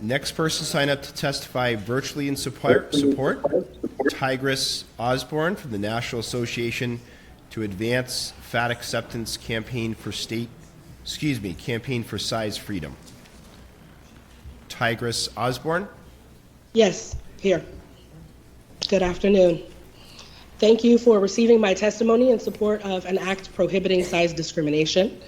Next person signed up to testify virtually in support, Tigress Osborn from the National Association to Advance Fat Acceptance Campaign for Campaign for Size Freedom. Tigress Osborn? Yes, here. Good afternoon. Thank you for receiving my testimony in support of an act prohibiting size discrimination.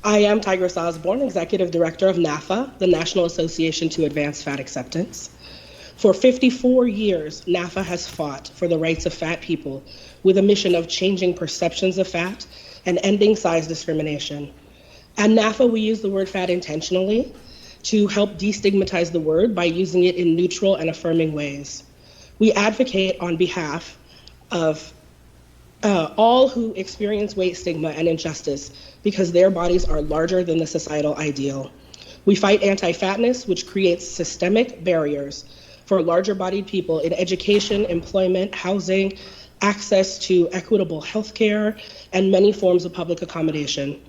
I am Tigress Osborn, Executive Director of NAFA, the National Association to Advance Fat Acceptance. For 54 years, NAFA has fought for the rights of fat people with a mission of changing perceptions of fat and ending size discrimination. At NAFA, we use the word fat intentionally to help destigmatize the word by using it in neutral and affirming ways. We advocate on behalf of all who experience weight stigma and injustice because their bodies are larger than the societal ideal. We fight anti-fatness, which creates systemic barriers for larger-bodied people in education, employment, housing, access to equitable healthcare, and many forms of public accommodation.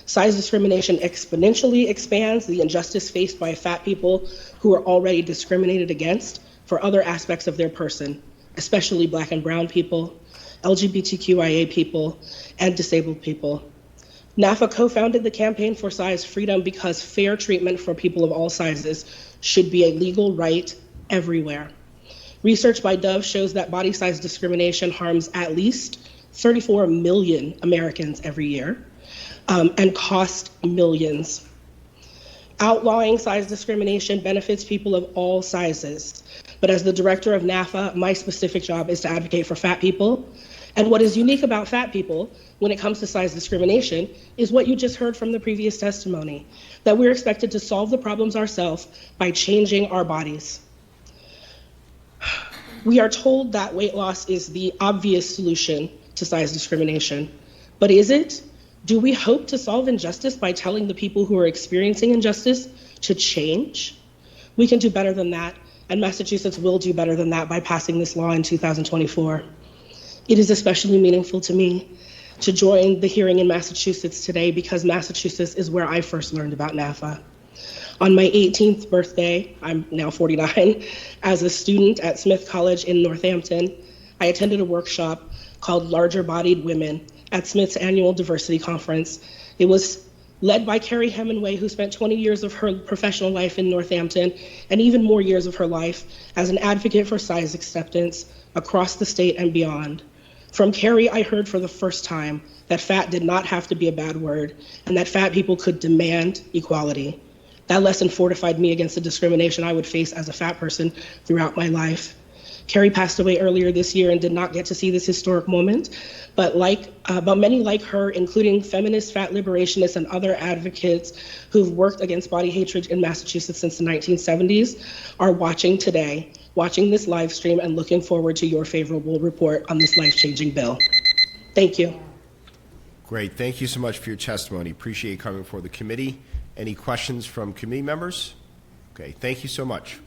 Size discrimination exponentially expands the injustice faced by fat people who are already discriminated against for other aspects of their person, especially Black and brown people, LGBTQIA people, and disabled people. NAFA co-founded the Campaign for Size Freedom because fair treatment for people of all sizes should be a legal right everywhere. Research by Dove shows that body size discrimination harms at least 34 million Americans every year and costs millions. Outlawing size discrimination benefits people of all sizes. But as the director of NAFA, my specific job is to advocate for fat people. And what is unique about fat people when it comes to size discrimination is what you just heard from the previous testimony, that we're expected to solve the problems ourselves by changing our bodies. We are told that weight loss is the obvious solution to size discrimination, but is it? Do we hope to solve injustice by telling the people who are experiencing injustice to change? We can do better than that, and Massachusetts will do better than that by passing this law in 2024. It is especially meaningful to me to join the hearing in Massachusetts today because Massachusetts is where I first learned about NAFA. On my 18th birthday, I'm now 49, as a student at Smith College in Northampton, I attended a workshop called Larger Bodied Women at Smith's annual diversity conference. It was led by Carrie Hemingway, who spent 20 years of her professional life in Northampton and even more years of her life as an advocate for size acceptance across the state and beyond. From Carrie, I heard for the first time that fat did not have to be a bad word and that fat people could demand equality. That lesson fortified me against the discrimination I would face as a fat person throughout my life. Carrie passed away earlier this year and did not get to see this historic moment, but many like her, including feminist fat liberationists and other advocates who've worked against body hatred in Massachusetts since the 1970s, are watching today, watching this live stream and looking forward to your favorable report on this life-changing bill. Thank you. Great. Thank you so much for your testimony. Appreciate you coming before the committee. Any questions from committee members? Okay. Thank you so much.